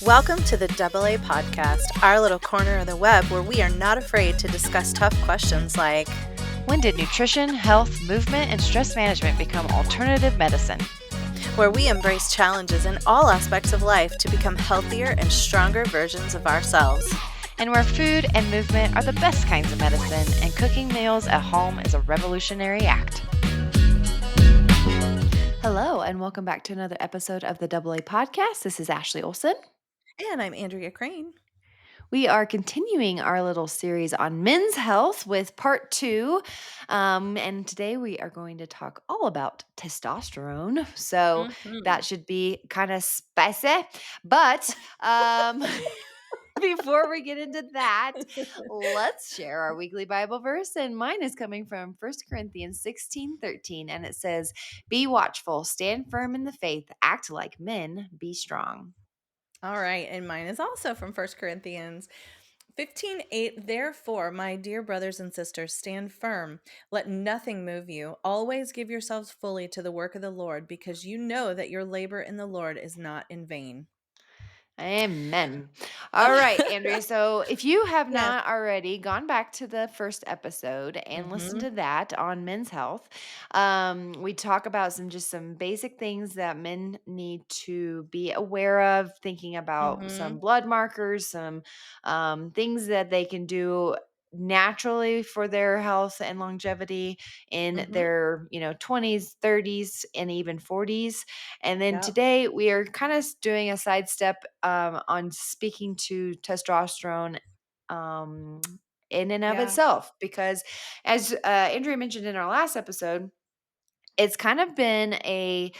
Welcome to the AA Podcast, our little corner of the web where we are not afraid to discuss tough questions like, when did nutrition, health, movement, and stress management become alternative medicine? Where we embrace challenges in all aspects of life to become healthier and stronger versions of ourselves. And where food and movement are the best kinds of medicine, and cooking meals at home is a revolutionary act. Hello, and welcome back to another episode of the AA Podcast. This is Ashley Olson. And I'm Andrea Crane. We are continuing our little series on men's health with part 2. And today we are going to talk all about testosterone. So that should be kind of spicy. But before we get into that, let's share our weekly Bible verse. And mine is coming from 1 Corinthians 16:13. And it says, "Be watchful, stand firm in the faith, act like men, be strong." All right, and mine is also from 1 Corinthians 15:8. Therefore, my dear brothers and sisters, stand firm. Let nothing move you. Always give yourselves fully to the work of the Lord, because you know that your labor in the Lord is not in vain. Amen. All right, Andrea. So if you have Yes. not already gone back to the first episode and listened Mm-hmm. to that on men's health, we talk about some basic things that men need to be aware of, thinking about Mm-hmm. some blood markers, some things that they can do naturally for their health and longevity in Mm-hmm. their 20s, 30s, and even 40s. And then Yep. today we are kind of doing a sidestep on speaking to testosterone um, in and of Yeah. itself, because as Andrea mentioned in our last episode, it's kind of been a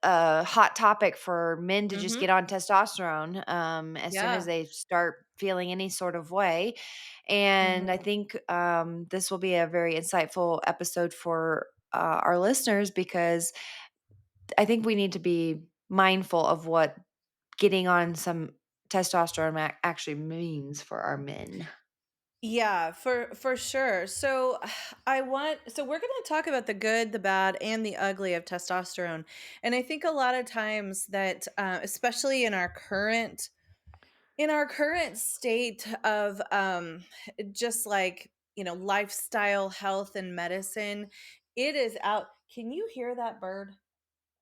hot topic for men to just Mm-hmm. get on testosterone as soon as Yeah. they start feeling any sort of way. And I Mm-hmm. think this will be a very insightful episode for our listeners, because I think we need to be mindful of what getting on some testosterone actually means for our men. Yeah, for sure. So we're going to talk about the good, the bad, and the ugly of testosterone. And I think a lot of times that especially in our current state of just like, lifestyle, health and medicine, it is out. Can you hear that bird?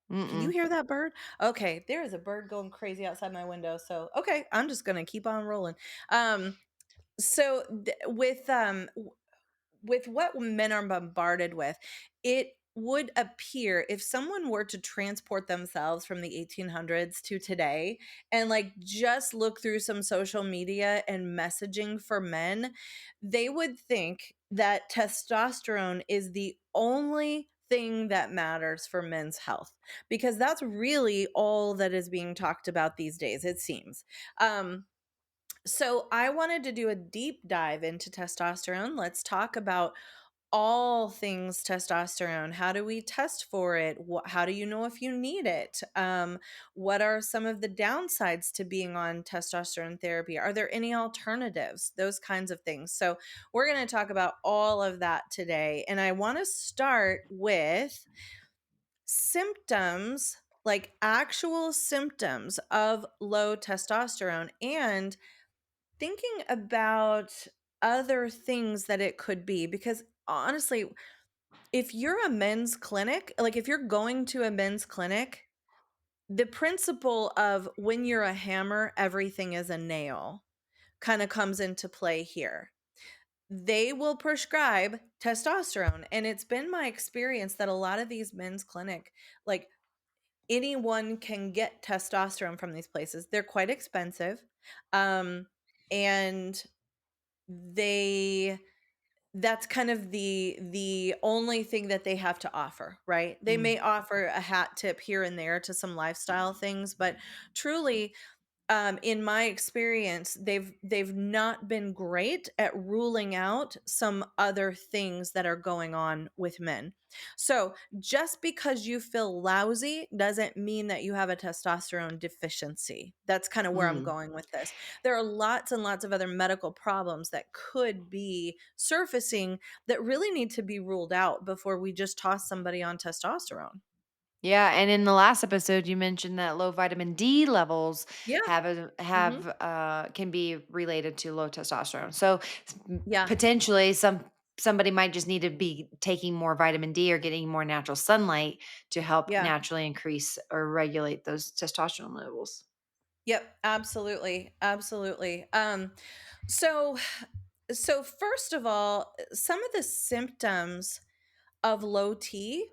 Can you Mm-mm. hear that bird? Okay, there is a bird going crazy outside my window. So, okay, I'm just going to keep on rolling. Um so with what men are bombarded with, it would appear if someone were to transport themselves from the 1800s to today and like just look through some social media and messaging for men, they would think that testosterone is the only thing that matters for men's health, because that's really all that is being talked about these days, it seems. So I wanted to do a deep dive into testosterone. Let's talk about all things testosterone. How do we test for it? How do you know if you need it? What are some of the downsides to being on testosterone therapy? Are there any alternatives? Those kinds of things. So we're going to talk about all of that today. And I want to start with symptoms, like actual symptoms of low testosterone, and thinking about other things that it could be. Because honestly, if you're a men's clinic, like if you're going to a men's clinic, the principle of when you're a hammer, everything is a nail kind of comes into play here. They will prescribe testosterone. And it's been my experience that a lot of these men's clinic, like anyone can get testosterone from these places. They're quite expensive. And they that's kind of the only thing that they have to offer, right? They Mm. may offer a hat tip here and there to some lifestyle things, but truly, in my experience, they've not been great at ruling out some other things that are going on with men. So just because you feel lousy doesn't mean that you have a testosterone deficiency. That's kind of where I'm Mm. going with this. There are lots and lots of other medical problems that could be surfacing that really need to be ruled out before we just toss somebody on testosterone. Yeah, and in the last episode, you mentioned that low vitamin D levels Yeah. Mhm. can be related to low testosterone. So Yeah. potentially somebody might just need to be taking more vitamin D or getting more natural sunlight to help Yeah. naturally increase or regulate those testosterone levels. Yep, absolutely. Absolutely. So so first of all, some of the symptoms of low T,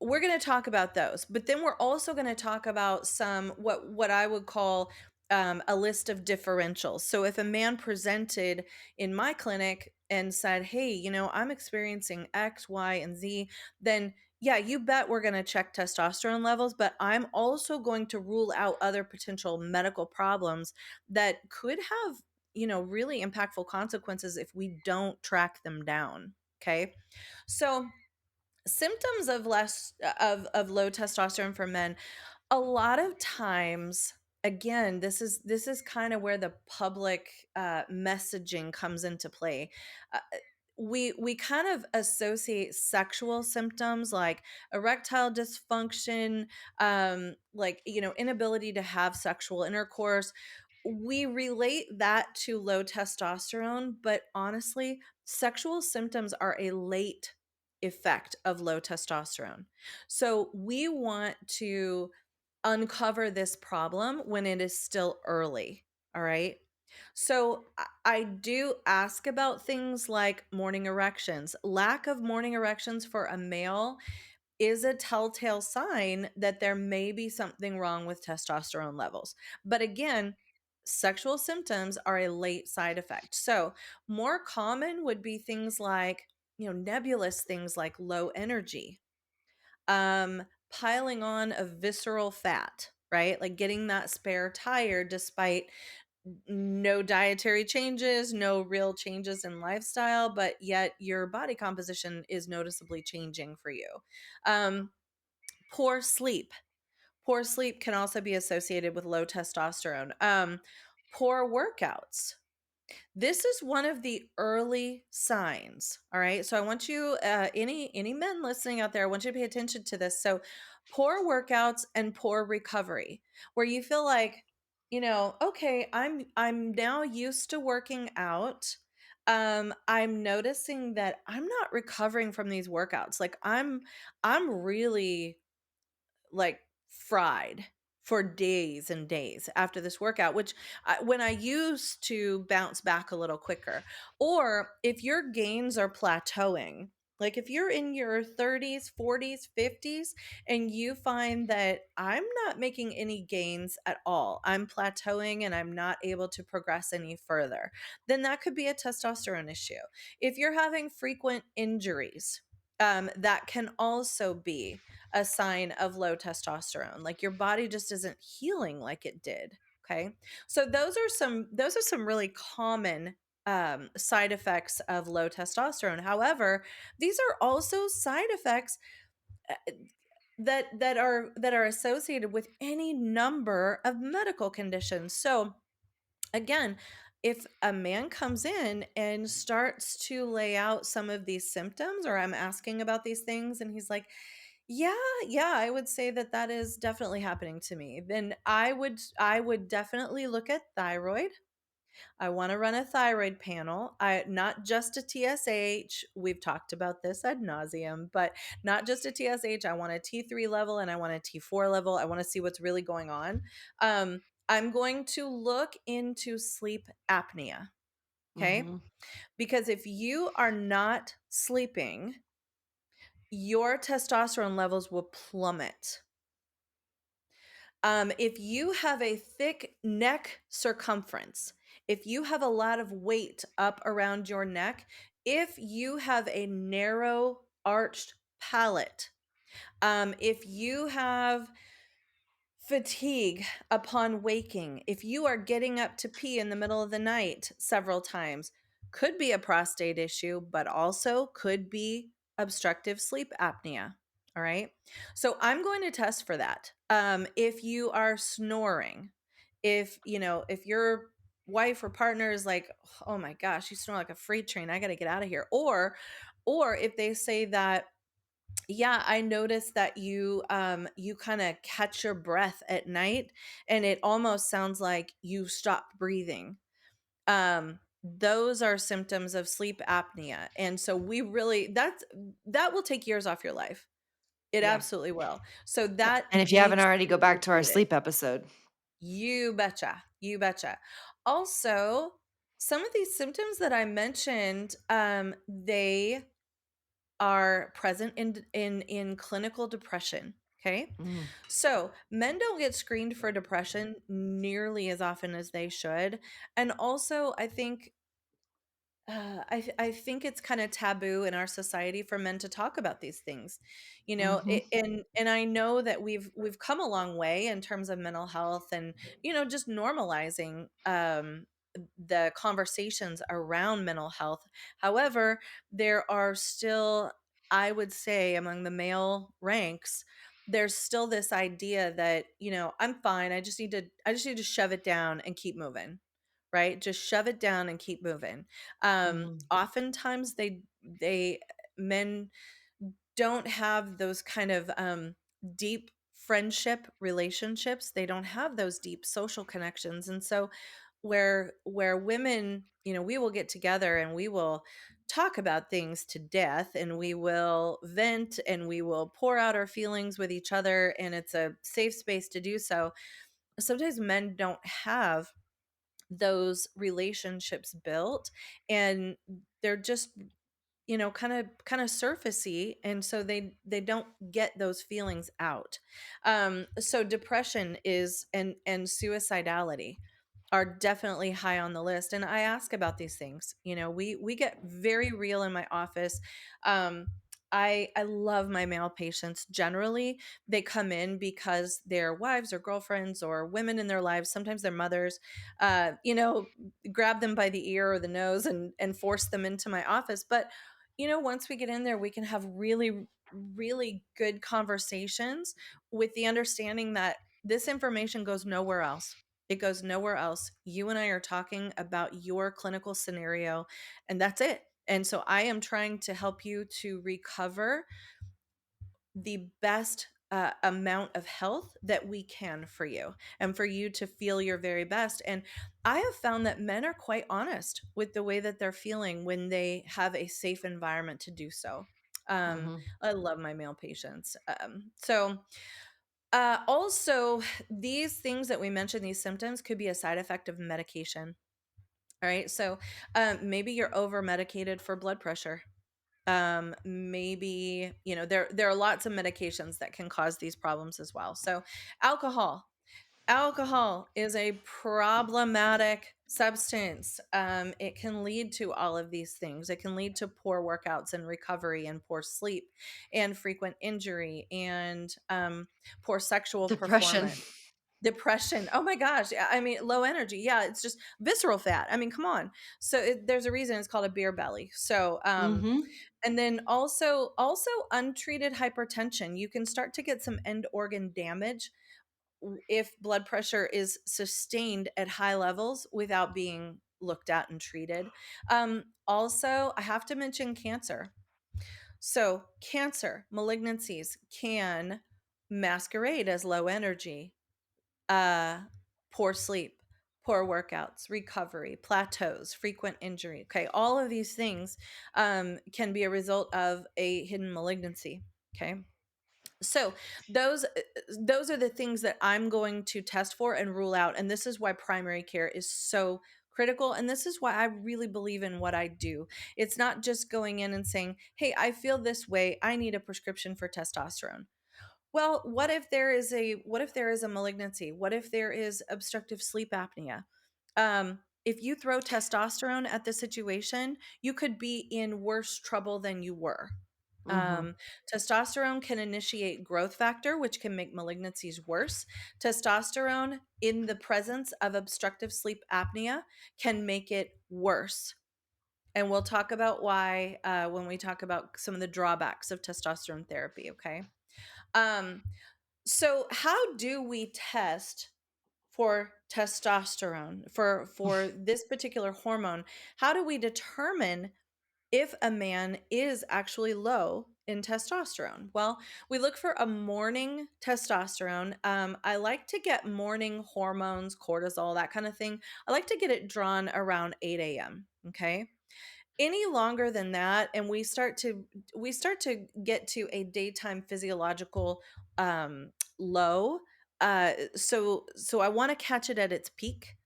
we're going to talk about those, but then we're also going to talk about some what I would call a list of differentials. So if a man presented in my clinic and said, "Hey, I'm experiencing X, Y, and Z," then yeah, you bet we're going to check testosterone levels, but I'm also going to rule out other potential medical problems that could have, really impactful consequences if we don't track them down. Okay. So symptoms of less of low testosterone for men, a lot of times, again, this is kind of where the public messaging comes into play. We kind of associate sexual symptoms like erectile dysfunction, like inability to have sexual intercourse. We relate that to low testosterone, but honestly, sexual symptoms are a late effect of low testosterone. So we want to uncover this problem when it is still early. All right. So I do ask about things like morning erections. Lack of morning erections for a male is a telltale sign that there may be something wrong with testosterone levels. But again, sexual symptoms are a late side effect. So, more common would be things like, nebulous things like low energy, piling on of visceral fat, right? Like getting that spare tire despite no dietary changes, no real changes in lifestyle, but yet your body composition is noticeably changing for you. Um, Poor sleep. Poor sleep can also be associated with low testosterone. Poor workouts. This is one of the early signs. All right. So I want you, any men listening out there, I want you to pay attention to this. So poor workouts and poor recovery, where you feel like, okay, I'm now used to working out. I'm noticing that I'm not recovering from these workouts. Like I'm really like fried for days and days after this workout, which when I used to bounce back a little quicker. Or if your gains are plateauing, like if you're in your 30s, 40s, 50s, and you find that I'm not making any gains at all, I'm plateauing and I'm not able to progress any further, then that could be a testosterone issue. If you're having frequent injuries, that can also be a sign of low testosterone. Like your body just isn't healing like it did. Okay. So those are some really common side effects of low testosterone. However, these are also side effects uh, that are associated with any number of medical conditions. So again, if a man comes in and starts to lay out some of these symptoms, or I'm asking about these things, and he's like, yeah, yeah, I would say that that is definitely happening to me. Then I would definitely look at thyroid. I want to run a thyroid panel. I not just a TSH. We've talked about this ad nauseum, but not just a TSH. I want a T3 level and I want a T4 level. I want to see what's really going on. I'm going to look into sleep apnea. Okay. Mhm. Because if you are not sleeping, your testosterone levels will plummet. If you have a thick neck circumference, if you have a lot of weight up around your neck, if you have a narrow arched palate, if you have fatigue upon waking, if you are getting up to pee in the middle of the night several times, could be a prostate issue, but also could be obstructive sleep apnea. All right. So I'm going to test for that. If you are snoring, if your wife or partner is like, oh my gosh, you snore like a freight train, I got to get out of here. Or if they say that Yeah, I noticed that you kind of catch your breath at night and it almost sounds like you stop breathing. Those are symptoms of sleep apnea. And so we really that will take years off your life. It Yeah. absolutely will. So that And if you haven't needs already, to be go back to our included. sleep episode. You betcha. You betcha. Also, some of these symptoms that I mentioned, they are present in clinical depression. Okay. Mm, So men don't get screened for depression nearly as often as they should. And also, I think it's kind of taboo in our society for men to talk about these things, mhm, and I know that we've come a long way in terms of mental health and just normalizing the conversations around mental health. However, there are still, I would say, among the male ranks, there's still this idea that I'm fine. I just need to shove it down and keep moving, right? Just shove it down and keep moving. mm, Oftentimes they men don't have those kind of deep friendship relationships. They don't have those deep social connections. And so where women, we will get together and we will talk about things to death and we will vent and we will pour out our feelings with each other and it's a safe space to do so. Sometimes men don't have those relationships built and they're just kind of surfacey, and so they don't get those feelings out. So depression is and suicidality are definitely high on the list, and I ask about these things. We get very real in my office. Um I love my male patients. Generally, they come in because their wives or girlfriends or women in their lives, sometimes their mothers, uh you know grab them by the ear or the nose and force them into my office. But once we get in there, we can have really, really good conversations with the understanding that this information goes nowhere else. It goes nowhere else. You and I are talking about your clinical scenario, and that's it. And so I am trying to help you to recover the best amount of health that we can for you and for you to feel your very best. And I have found that men are quite honest with the way that they're feeling when they have a safe environment to do so. Um, mhm. I love my male patients. Also, these things that we mentioned, these symptoms could be a side effect of medication. All right. So maybe you're over medicated for blood pressure. Maybe there are lots of medications that can cause these problems as well. So alcohol is a problematic substance. It can lead to all of these things. It can lead to poor workouts and recovery and poor sleep and frequent injury and poor sexual Depression. performance. Depression. Oh my gosh. Yeah, I mean, low energy. Yeah, it's just visceral fat. I mean, come on. So there's a reason it's called a beer belly. So Mhm. and then also untreated hypertension. You can start to get some end organ damage if blood pressure is sustained at high levels without being looked at and treated. Also, I have to mention cancer. So, cancer, malignancies can masquerade as low energy, uh, poor sleep, poor workouts, recovery, plateaus, frequent injury. Okay, all of these things can be a result of a hidden malignancy. Okay, so those are the things that I'm going to test for and rule out, and this is why primary care is so critical, and this is why I really believe in what I do. It's not just going in and saying, hey, I feel this way, I need a prescription for testosterone. Well, what if there is a malignancy? What if there is obstructive sleep apnea? If you throw testosterone at the situation, you could be in worse trouble than you were. Mhm. Um, Testosterone can initiate growth factor, which can make malignancies worse. Testosterone in the presence of obstructive sleep apnea can make it worse. And we'll talk about why when we talk about some of the drawbacks of testosterone therapy. Okay. Um, so how do we test for testosterone for this particular hormone? How do we determine if a man is actually low in testosterone? Well, we look for a morning testosterone. I like to get morning hormones, cortisol, that kind of thing. I like to get it drawn around 8 a.m. Okay. Any longer than that, and we start to get to a daytime physiological low. So I want to catch it at its peak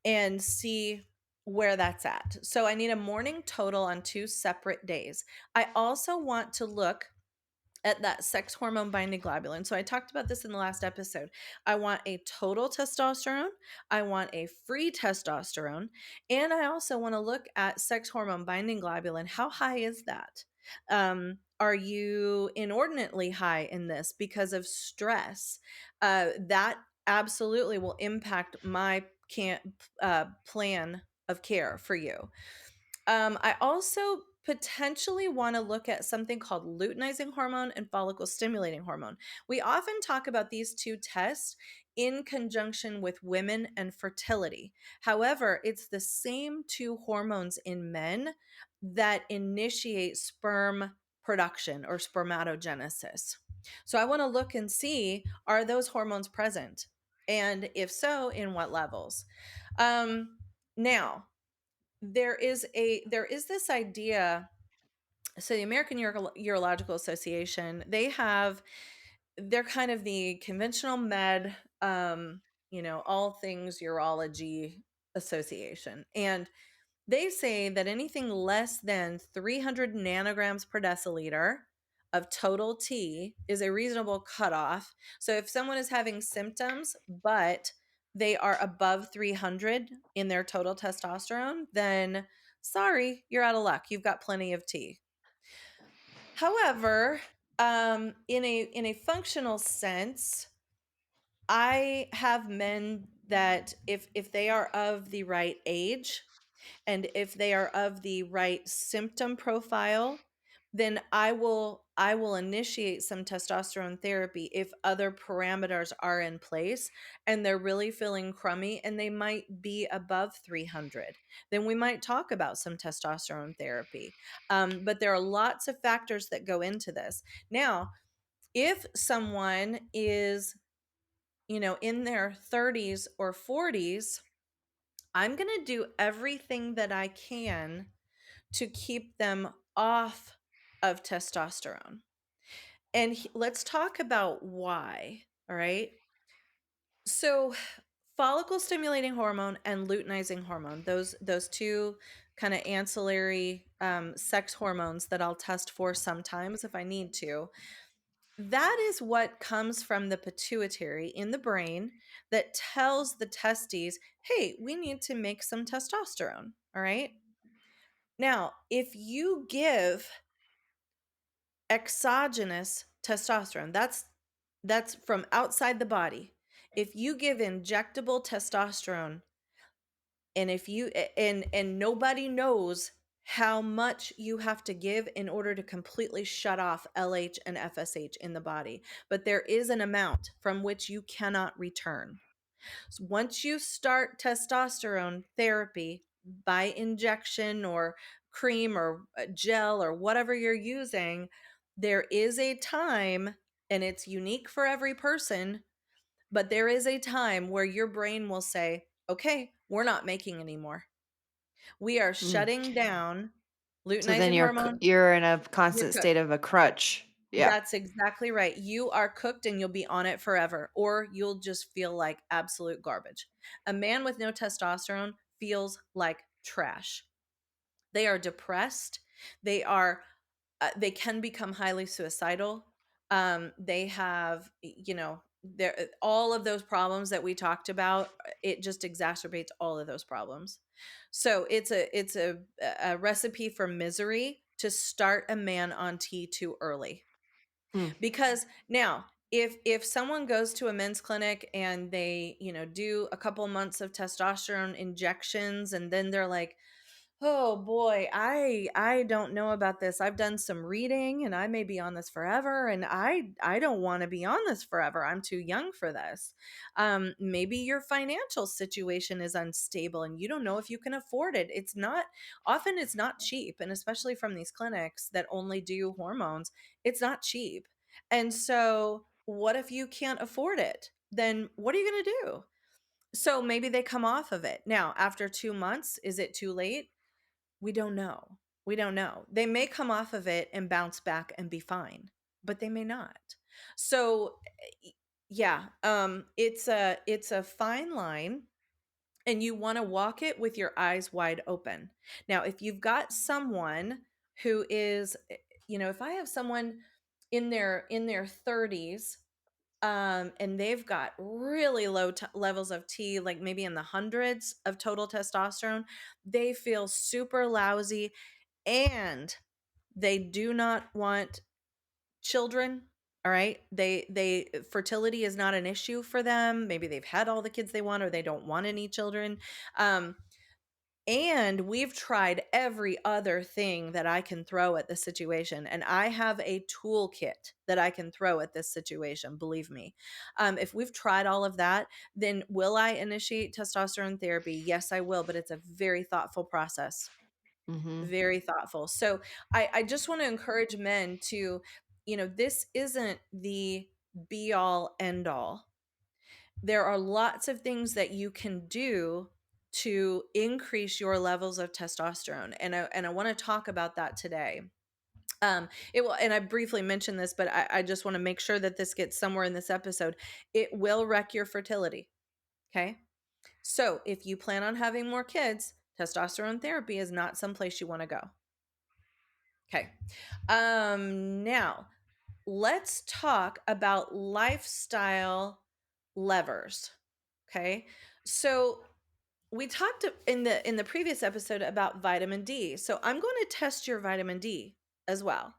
and see where that's at. So I need a morning total on 2 separate days. I also want to look at that sex hormone binding globulin. So I talked about this in the last episode. I want a total testosterone, I want a free testosterone, and I also want to look at sex hormone binding globulin. How high is that? Are you inordinately high in this because of stress? That absolutely will impact my plan of care for you. I also potentially want to look at something called luteinizing hormone and follicle stimulating hormone. We often talk about these two tests in conjunction with women and fertility. However, it's the same two hormones in men that initiate sperm production or spermatogenesis. So I want to look and see, are those hormones present? And if so, in what levels? Now, there is this idea. So the American Urological Association, they're kind of the conventional med, all things urology association, and they say that anything less than 300 nanograms per deciliter of total T is a reasonable cutoff. So if someone is having symptoms, but they are above 300 in their total testosterone, then sorry, you're out of luck. You've got plenty of T. However, in a functional sense, I have men that if they are of the right age, and if they are of the right symptom profile, then I will initiate some testosterone therapy if other parameters are in place and they're really feeling crummy and they might be above 300. Then we might talk about some testosterone therapy. But there are lots of factors that go into this. Now, if someone is, in their 30s or 40s, I'm going to do everything that I can to keep them off of testosterone. And let's talk about why. All right. So, follicle stimulating hormone and luteinizing hormone, those two kind of ancillary sex hormones that I'll test for sometimes if I need to. That is what comes from the pituitary in the brain that tells the testes, hey, we need to make some testosterone. All right. Now, if you give exogenous testosterone, that's from outside the body. If you give injectable testosterone, and if you and nobody knows how much you have to give in order to completely shut off LH and FSH in the body, but there is an amount from which you cannot return. So once you start testosterone therapy by injection or cream or gel or whatever you're using, there is a time, and it's unique for every person, but there is a time where your brain will say, okay, we're not making anymore. We are Mm. shutting down So then luteinizing hormone. you're in a You're constant cooked. state of a crutch. Yeah. That's exactly right. You are cooked and you'll be on it forever, or you'll just feel like absolute garbage. A man with no testosterone feels like trash. They are depressed. They can become highly suicidal. They have, there all of those problems that we talked about. It just exacerbates all of those problems. So it's a recipe for misery to start a man on T too early. Mm. Because now, if someone goes to a men's clinic and they, do a couple months of testosterone injections and then they're like, Oh boy, I don't know about this. I've done some reading and I may be on this forever and I don't want to be on this forever. I'm too young for this. Maybe your financial situation is unstable and you don't know if you can afford it. It's not often it's not cheap, and especially from these clinics that only do hormones, it's not cheap. And so what if you can't afford it? Then what are you going to do? So maybe they come off of it. Now, after 2 months, is it too late? We don't know. We don't know. They may come off of it and bounce back and be fine, but they may not. So yeah, it's a fine line and you want to walk it with your eyes wide open. Now, if you've got someone who is if I have someone in their 30s and they've got really low levels of T, like maybe in the hundreds of total testosterone, they feel super lousy and they do not want children. All right. They fertility is not an issue for them. Maybe they've had all the kids they want or they don't want any children. Um, and we've tried every other thing that I can throw at the situation. And I have a toolkit that I can throw at this situation, believe me. If we've tried all of that, then will I initiate testosterone therapy? Yes, I will, but it's a very thoughtful process. Mhm. Very thoughtful. So I just want to encourage men to, this isn't the be all end all. There are lots of things that you can do to increase your levels of testosterone. And I want to talk about that today. It will, and I briefly mentioned this, but I just want to make sure that this gets somewhere in this episode. It will wreck your fertility. Okay. So if you plan on having more kids, testosterone therapy is not someplace you want to go. Okay. Now let's talk about lifestyle levers. Okay. So we talked in the previous episode about vitamin D. So I'm going to test your vitamin D as well.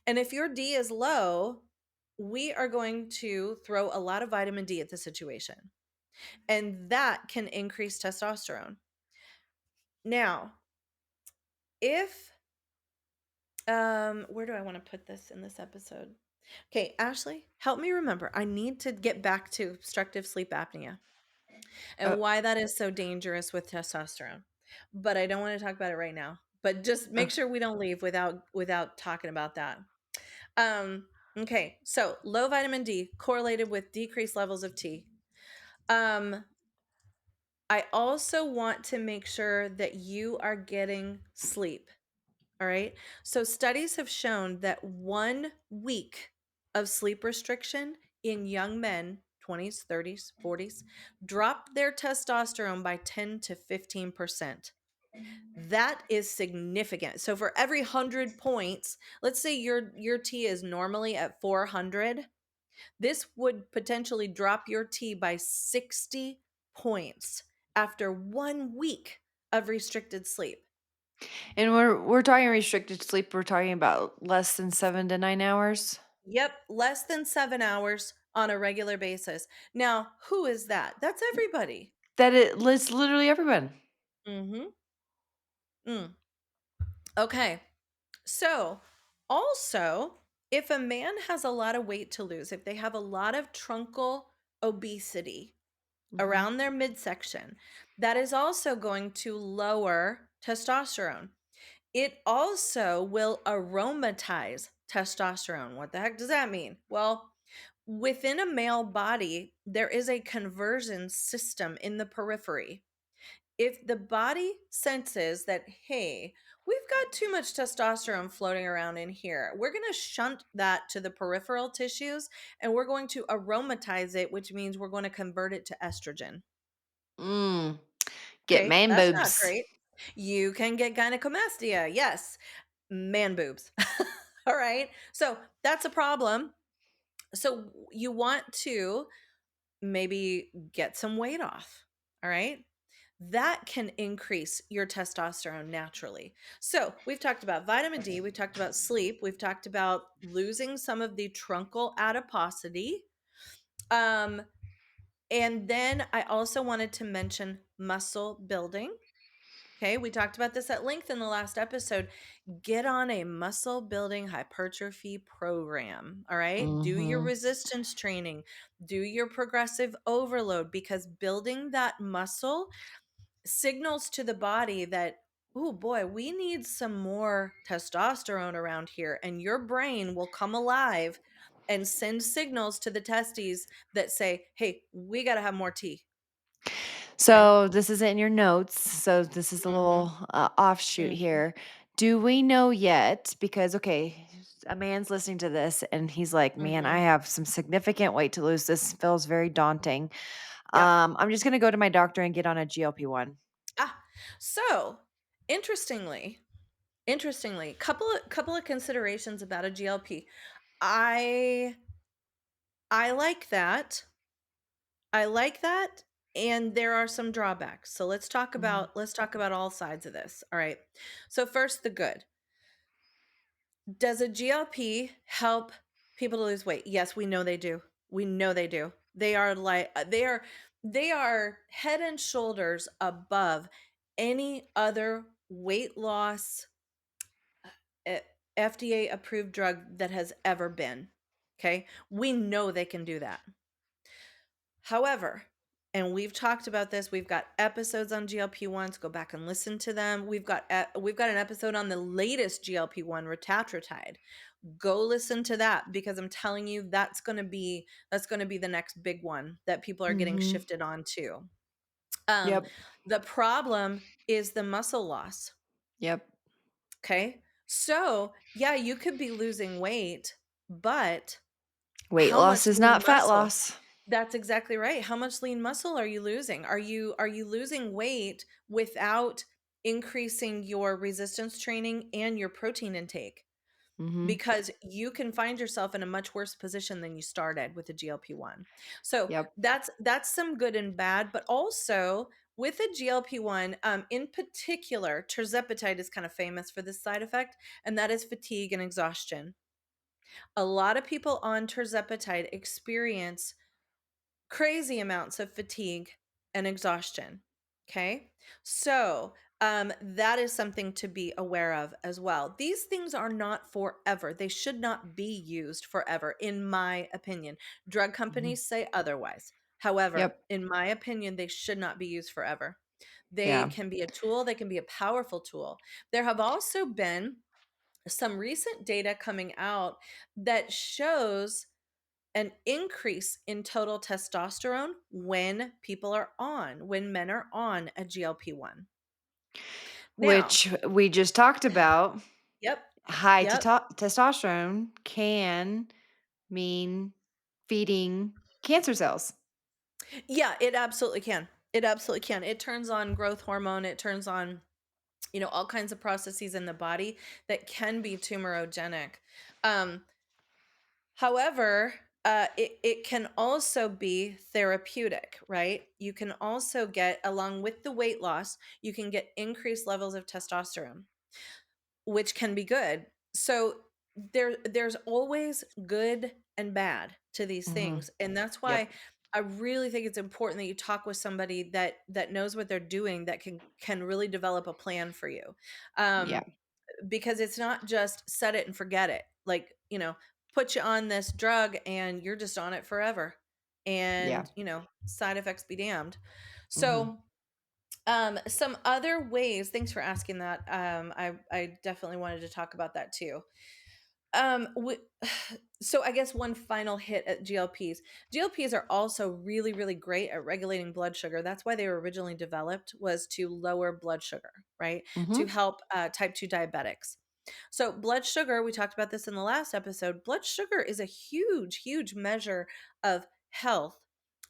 And if your D is low, we are going to throw a lot of vitamin D at the situation. And that can increase testosterone. Now, if where do I want to put this in this episode? Okay, Ashley, help me remember. I need to get back to obstructive sleep apnea Uh, and why that is so dangerous with testosterone. But I don't want to talk about it right now. But just uh, make sure we don't leave without talking about that. Okay, so low vitamin D correlated with decreased levels of T. Um, I also want to make sure that you are getting sleep. All right. So studies have shown that 1 week of sleep restriction in young men, 20s, 30s, 40s, dropped their testosterone by 10 to 15%. That is significant. So for every 100 points, let's say your T is normally at 400, this would potentially drop your T by 60 points after 1 week of restricted sleep. and we're talking restricted sleep, we're talking about less than 7 to 9 hours? Yep, less than 7 hours on a regular basis. Now, who is that? That's everybody. It's literally everyone. Mhm. Mm. Okay. So, also, if a man has a lot of weight to lose, if they have a lot of truncal obesity Mhm. around their midsection, that is also going to lower testosterone. It also will aromatize testosterone. What the heck does that mean? Well, within a male body, there is a conversion system in the periphery. If the body senses that, hey, we've got too much testosterone floating around in here, we're going to shunt that to the peripheral tissues and we're going to aromatize it, which means we're going to convert it to estrogen. Mm, get Okay, man that's not boobs. great. You can get gynecomastia. Yes, man boobs. All right. So that's a problem. So you want to maybe get some weight off. All right. That can increase your testosterone naturally. So we've talked about vitamin D, we've talked about sleep, we've talked about losing some of the truncal adiposity. Um, and then I also wanted to mention muscle building. Okay, we talked about this at length in the last episode. Get on a muscle building hypertrophy program. All right. Do your Mhm. resistance training, do your progressive overload, because building that muscle signals to the body that, oh boy, we need some more testosterone around here. And your brain will come alive and send signals to the testes that say, hey, we got to have more T. Okay. So this isn't in your notes. So this is a Hmm. little offshoot here. Do we know yet? Because, okay, a man's listening to this and he's like, man, I Hmm. have some significant weight to lose. This feels very daunting. Yep. I'm just going to go to my doctor and get on a GLP-1. Ah, so interestingly, couple of considerations about a GLP. I I like that. I like that, and there are some drawbacks. So Mhm. let's talk about all sides of this. All right. So first, the good. Does a GLP help people to lose weight? Yes, we know they do. We know they do. They are they are head and shoulders above any other weight loss eh, FDA approved drug that has ever been. Okay? We know they can do that. However, and we've talked about this, we've got episodes on GLP-1s, go back and listen to them. We've got an episode on the latest GLP-1 retatrutide. Go listen to that, because I'm telling you that's going to be the next big one that people are getting Mhm. shifted on to. Um Yep. the problem is the muscle loss, Yep. okay? So, yeah, you could be losing weight, but Weight how loss much is lean not fat muscle? loss. That's exactly right. How much lean muscle are you losing? Are you losing weight without increasing your resistance training and your protein intake? Mhm. Because you can find yourself in a much worse position than you started with a GLP-1. So Yep. that's some good and bad, but also with a GLP-1, in particular, tirzepatide is kind of famous for this side effect, and that is fatigue and exhaustion. A lot of people on tirzepatide experience crazy amounts of fatigue and exhaustion. Okay. So, that is something to be aware of as well. These things are not forever. They should not be used forever, in my opinion. Drug Mhm. companies say otherwise. However, Yep. in my opinion, they should not be used forever. They Yeah. can be a tool, they can be a powerful tool. There have also been some recent data coming out that shows an increase in total testosterone when men are on a GLP-1. Now, Which we just talked about. yep, High yep. testosterone can mean feeding cancer cells. Yeah, it absolutely can. It absolutely can. It turns on growth hormone, it turns on, all kinds of processes in the body that can be tumorogenic. Um, However, it can also be therapeutic, right? You can also get, along with the weight loss, you can get increased levels of testosterone, which can be good. So there's always good and bad to these Mhm. things. And that's why Yep. I really think it's important that you talk with somebody that knows what they're doing, that can really develop a plan for you. Yeah. Um, because it's not just set it and forget it. Like, put you on this drug and you're just on it forever. Yeah. And, side effects be damned. Mhm. So, some other ways, thanks for asking that. I definitely wanted to talk about that too. We, so I guess one final hit at GLPs. GLPs are also really, really great at regulating blood sugar. That's why they were originally developed, was to lower blood sugar, right? To Mhm. help type 2 diabetics. So blood sugar, we talked about this in the last episode. Blood sugar is a huge, huge measure of health,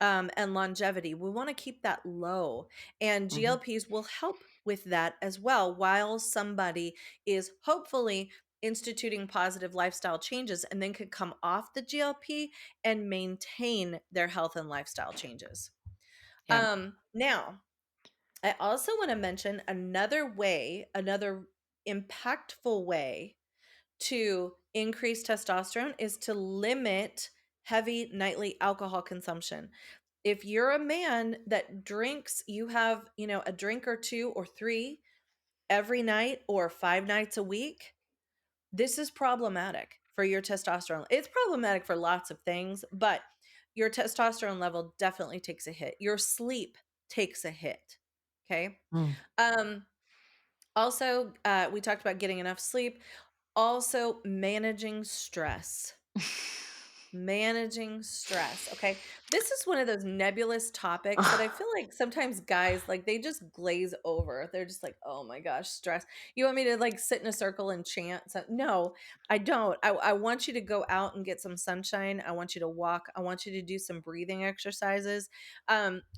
and longevity. We want to keep that low, and Mhm. GLPs will help with that as well, while somebody is hopefully instituting positive lifestyle changes and then could come off the GLP and maintain their health and lifestyle changes. Yep. Now, I also want to mention another impactful way to increase testosterone is to limit heavy nightly alcohol consumption. If you're a man that drinks, you have, a drink or two or three every night or 5 nights a week, this is problematic for your testosterone. It's problematic for lots of things, but your testosterone level definitely takes a hit. Your sleep takes a hit. Okay. Mm. Um, Also, we talked about getting enough sleep. Also, managing stress. Managing stress, okay? This is one of those nebulous topics that I feel like sometimes guys, like, they just glaze over. They're just like, "Oh my gosh, stress. You want me to, like, sit in a circle and chant?" No, I don't. I want you to go out and get some sunshine. I want you to walk. I want you to do some breathing exercises.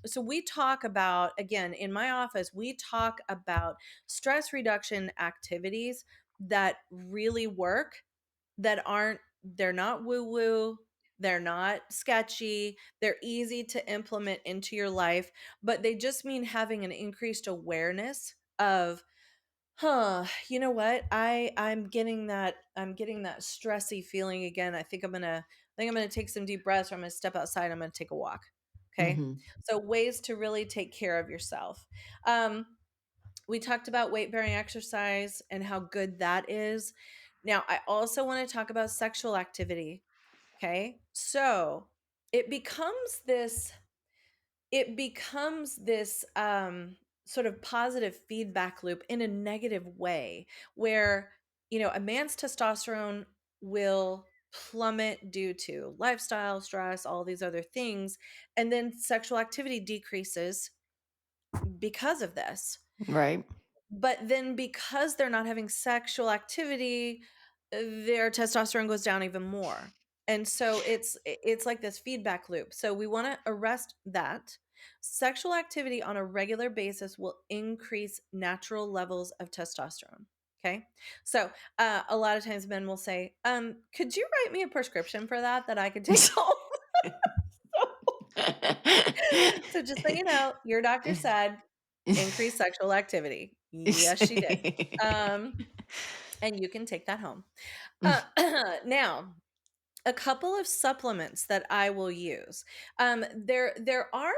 So we talk about, again, in my office, we talk about stress reduction activities that really work, that aren't they're not woo woo, they're not sketchy, they're easy to implement into your life, but they just mean having an increased awareness of, huh, you know what? I'm getting that stressy feeling again. I think I'm going to take some deep breaths, or I'm going to step outside, I'm going to take a walk. Okay? Mhm. So ways to really take care of yourself. Um we talked about weight bearing exercise and how good that is. Now, I also want to talk about sexual activity. Okay. So it becomes this, sort of positive feedback loop in a negative way where, a man's testosterone will plummet due to lifestyle, stress, all these other things. And then sexual activity decreases because of this. Right. But then because they're not having sexual activity, their testosterone goes down even more. And so it's like this feedback loop. So we want to arrest that. Sexual activity on a regular basis will increase natural levels of testosterone. Okay. So a lot of times men will say, could you write me a prescription for that I could take home? So just so you know, your doctor said increase sexual activity. Yes, she did. Um, and you can take that home. Uh, now, a couple of supplements that I will use. There are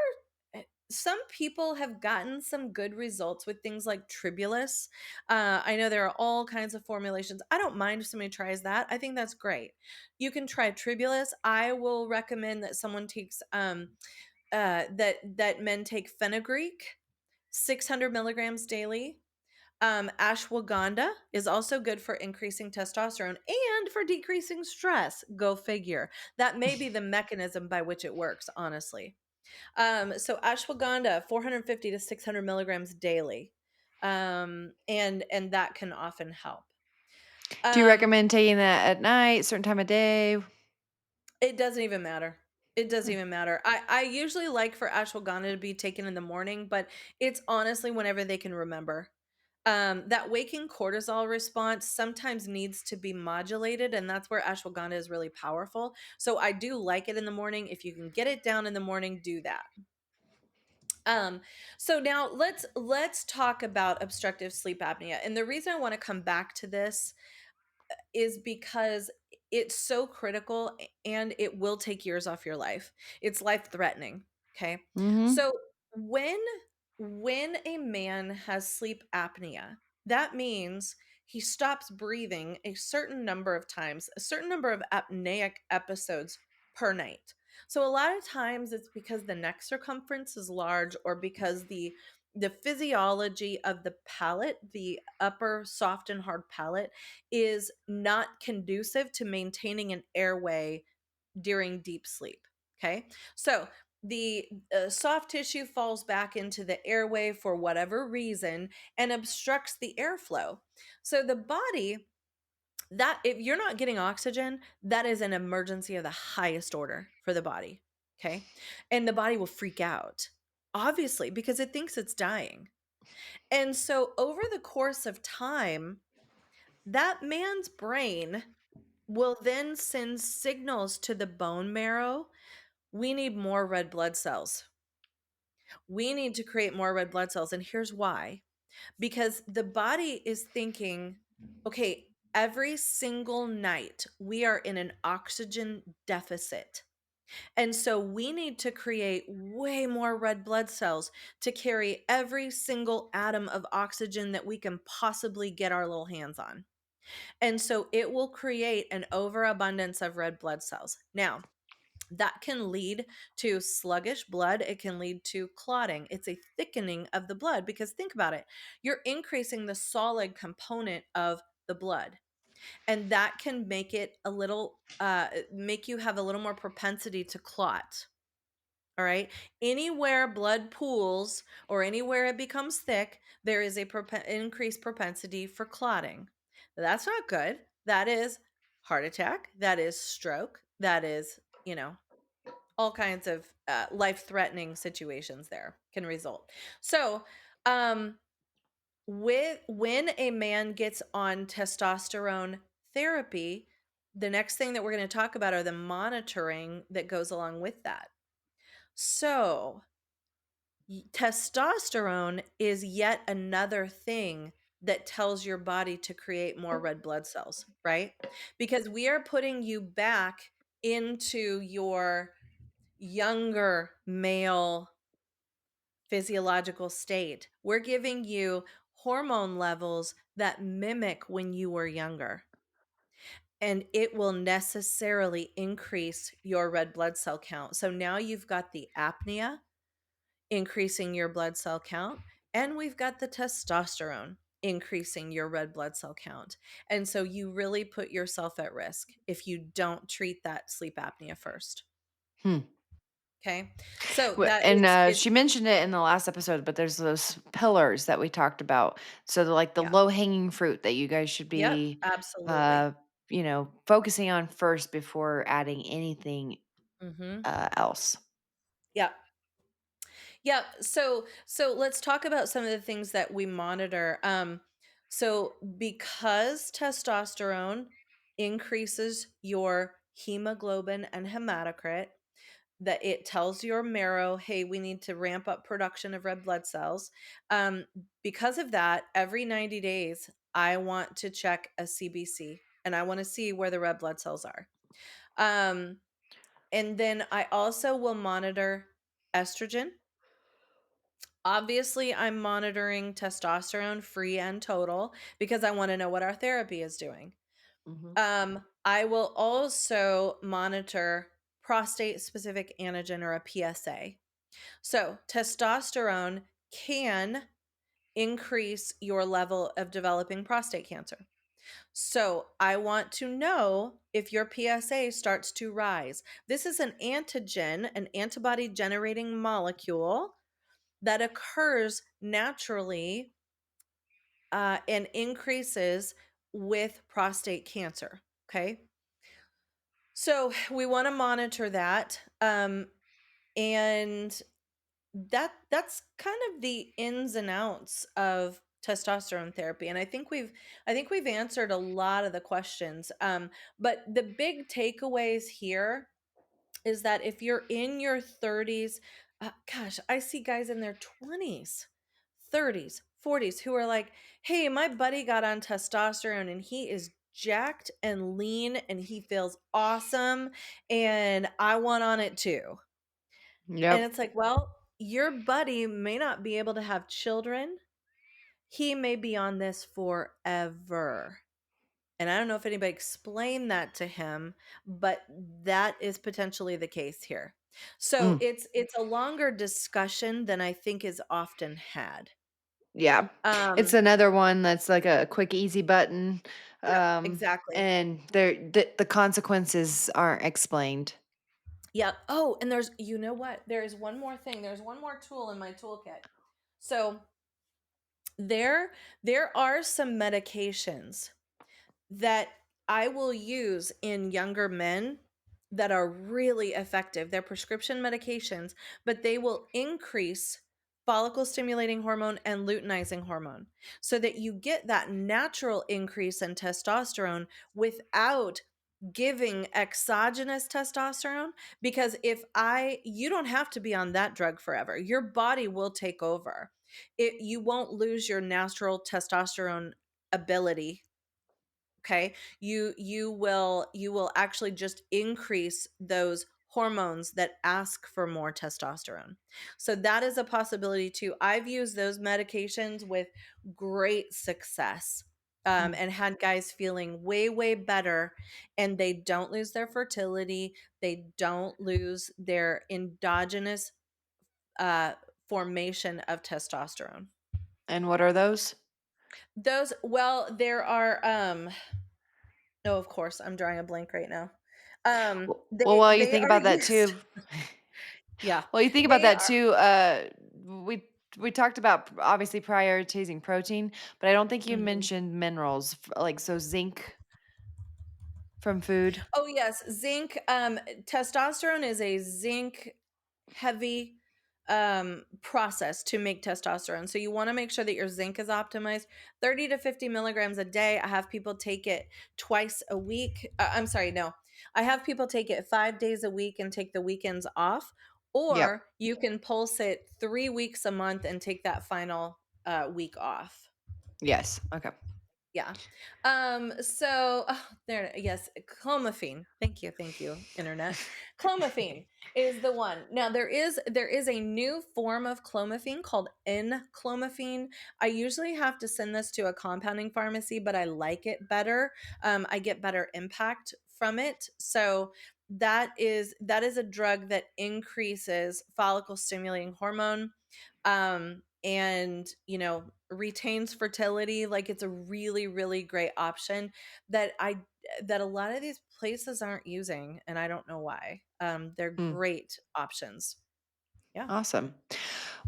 some people have gotten some good results with things like tribulus. I know there are all kinds of formulations. I don't mind if somebody tries that. I think that's great. You can try tribulus. I will recommend that someone takes that men take fenugreek, 600 milligrams daily. Ashwagandha is also good for increasing testosterone and for decreasing stress. Go figure. That may be the mechanism by which it works, honestly. So ashwagandha, 450 to 600 milligrams daily. And that can often help. Do you Um, recommend taking that at night, certain time of day? it doesn't even matter. It doesn't even matter. I usually like for ashwagandha to be taken in the morning, but it's honestly whenever they can remember. That waking cortisol response sometimes needs to be modulated, and that's where ashwagandha is really powerful. So I do like it in the morning. If you can get it down in the morning, do that. Um, so now let's talk about obstructive sleep apnea. And the reason I want to come back to this is because it's so critical and it will take years off your life. It's life threatening. Okay. Mhm. So when when a man has sleep apnea, that means he stops breathing a certain number of times, a certain number of apneic episodes per night. So a lot of times it's because the neck circumference is large, or because the physiology of the palate, the upper soft and hard palate, is not conducive to maintaining an airway during deep sleep. Okay. So the soft tissue falls back into the airway for whatever reason and obstructs the airflow. So the body, that if you're not getting oxygen, that is an emergency of the highest order for the body. Okay. And the body will freak out, obviously, because it thinks it's dying. And so over the course of time, that man's brain will then send signals to the bone marrow. We need more red blood cells. We need to create more red blood cells. And here's why: because the body is thinking, okay, every single night we are in an oxygen deficit. And so we need to create way more red blood cells to carry every single atom of oxygen that we can possibly get our little hands on. And so it will create an overabundance of red blood cells. Now, that can lead to sluggish blood. It can lead to clotting. It's a thickening of the blood because think about it. You're increasing the solid component of the blood, and that can make it a little, make you have a little more propensity to clot. All right. Anywhere blood pools or anywhere it becomes thick, there is a increased propensity for clotting. That's not good. That is heart attack. That is stroke. That is, all kinds of life threatening situations there can result. So, um, when a man gets on testosterone therapy, the next thing that we're going to talk about are the monitoring that goes along with that. So, testosterone is yet another thing that tells your body to create more red blood cells, right? Because we are putting you back into your younger male physiological state. We're giving you hormone levels that mimic when you were younger, and it will necessarily increase your red blood cell count. So now you've got the apnea increasing your blood cell count, and we've got the testosterone increasing your red blood cell count. And so you really put yourself at risk if you don't treat that sleep apnea first. Hmm. Okay. So that And it's she mentioned it in the last episode, but there's those pillars that we talked about. So the like the yeah. low hanging fruit that you guys should Yep, be, absolutely. uh, focusing on first before adding anything Mhm. else. Yep. Yep. So let's talk about some of the things that we monitor. So because testosterone increases your hemoglobin and hematocrit, that it tells your marrow, hey, we need to ramp up production of red blood cells. Um, because of that, every 90 days, I want to check a CBC and I want to see where the red blood cells are. Um, and then I also will monitor estrogen. Obviously, I'm monitoring testosterone free and total because I want to know what our therapy is doing. Hmm. I will also monitor prostate specific antigen or a PSA. So, testosterone can increase your level of developing prostate cancer. So, I want to know if your PSA starts to rise. This is an antigen, an antibody generating molecule that occurs naturally and increases with prostate cancer. Okay. So, we want to monitor that. And that's kind of the ins and outs of testosterone therapy, and I think we've answered a lot of the questions, but the big takeaways here is that if you're in your 30s, gosh, I see guys in their 20s, 30s, 40s who are like, hey, my buddy got on testosterone and he is jacked and lean and he feels awesome and I want on it too. And Yep. it's like, well, your buddy may not be able to have children. He may be on this forever. And I don't know if anybody explained that to him, but that is potentially the case here. So Mm, it's a longer discussion than I think is often had. yeah. It's Um, another one that's like a quick, easy button. yep, exactly. And the consequences aren't explained. Yep. Oh, and there's you know what? There is one more thing. There's one more tool in my toolkit. So there there are some medications that I will use in younger men that are really effective. They're prescription medications, but they will increase follicle stimulating hormone and luteinizing hormone so that you get that natural increase in testosterone without giving exogenous testosterone, because if I you don't have to be on that drug forever. Your body will take over. You won't lose your natural testosterone ability. Okay, you will actually just increase those hormones that ask for more testosterone. So that is a possibility too. I've used those medications with great success. Mm. And had guys feeling way, way better, and they don't lose their fertility. They don't lose their endogenous uh, formation of testosterone. And what are those? Those, well, there are no, of course, I'm drawing a blank right now. Well, while you They think are about that used too yeah. Well, you think about They that are too, we talked about obviously prioritizing protein, but I don't think you mhm. mentioned minerals, like, so zinc from food? Oh, yes, zinc, testosterone is a zinc heavy process to make testosterone. So you want to make sure that your zinc is optimized. 30 to 50 milligrams a day. I have people take it twice a week. I'm sorry, no. I have people take it 5 days a week and take the weekends off. Yep. Or you can pulse it 3 weeks a month and take that final week off. Yes. Okay. Yeah. So there, yes, clomiphene. Thank you, internet. Clomiphene is the one. Now there is a new form of clomiphene called N-clomiphene. I usually have to send this to a compounding pharmacy, but I like it better. I get better impact from it. So that is a drug that increases follicle stimulating hormone, and retains fertility. Like, it's a really, really great option that a lot of these places aren't using, and I don't know why. They're Mm. great options. Yeah. Awesome.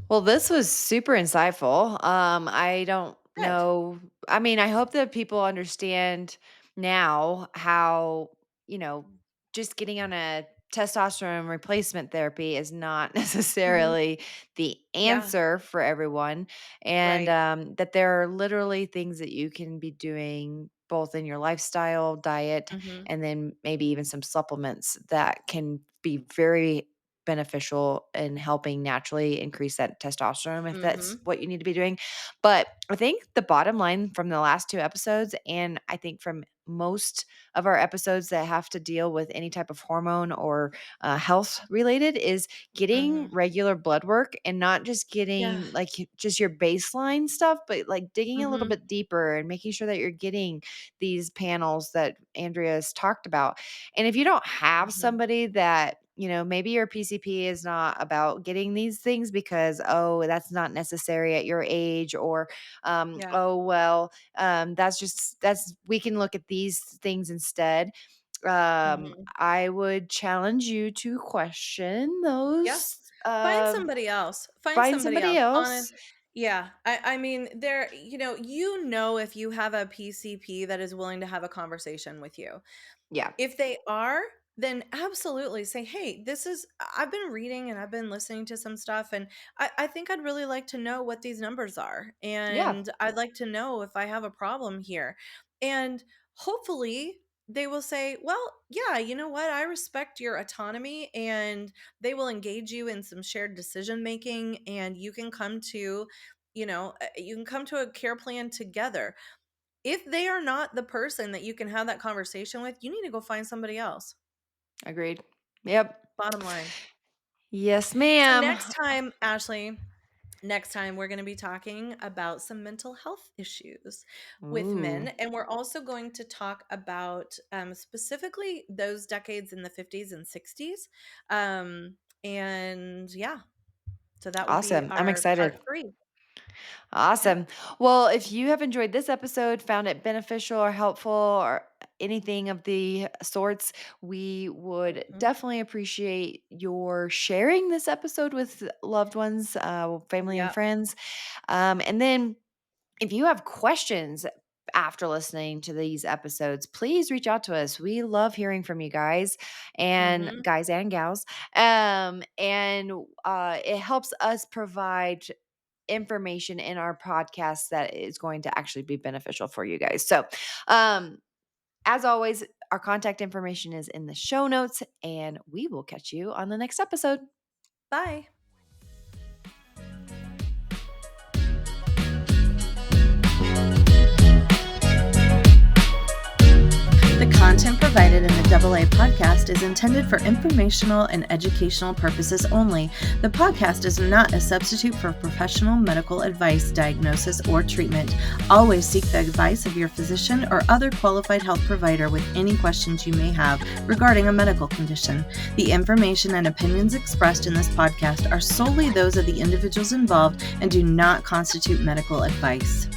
Well, this was super insightful. I don't Good. know. I mean, I hope that people understand now how, you know, just getting on a testosterone replacement therapy is not Mhm. necessarily the Yeah. answer for everyone. And Right. that there are literally things that you can be doing both in your lifestyle, diet, Mhm. and then maybe even some supplements that can be very beneficial in helping naturally increase that testosterone if that's Mhm. what you need to be doing. But I think the bottom line from the last two episodes, and I think from most of our episodes that have to deal with any type of hormone or health related, is getting Mhm. regular blood work and not just Yeah. getting like just your baseline stuff, but like digging a little Mhm. bit deeper and making sure that you're getting these panels that Andrea's talked about. And if you don't have Mhm. somebody that, maybe your PCP is not about getting these things because, oh, that's not necessary at your age, or, Yeah. oh, well, we can look at these things instead. Mhm. I would challenge you to question Yeah. those, Find somebody else. Find find somebody somebody else. else. Yeah. I mean, there, if you have a PCP that is willing to have a conversation with you. Yeah. If they are, then absolutely say, "Hey, I've been reading and I've been listening to some stuff, and I think I'd really like to know what these numbers are. Yeah. And I'd like to know if I have a problem here." And hopefully they will say, "Well, yeah, you know what? I respect your autonomy," and they will engage you in some shared decision making, and you can come to a care plan together. If they are not the person that you can have that conversation with, you need to go find somebody else. Agreed. Yep. Bottom line. Yes, So ma'am. next time, Ashley, next time we're going to be talking about some mental health issues with men. Ooh. And we're also going to talk about specifically those decades in the 50s and 60s. And yeah, so that will be Awesome. I'm our excited. part three. Yeah. Awesome. Well, if you have enjoyed this episode, found it beneficial or helpful or anything of the sorts, we would Mhm. definitely appreciate your sharing this episode with loved ones, family, and Yep. friends. And then if you have questions after listening to these episodes, please reach out to us. We love hearing from you Hmm. guys and gals. And it helps us provide information in our podcast that is going to actually be beneficial for you guys. So, um, as always, our contact information is in the show notes, and we will catch you on the next episode. Bye. The content provided in the AA podcast is intended for informational and educational purposes only. The podcast is not a substitute for professional medical advice, diagnosis, or treatment. Always seek the advice of your physician or other qualified health provider with any questions you may have regarding a medical condition. The information and opinions expressed in this podcast are solely those of the individuals involved and do not constitute medical advice.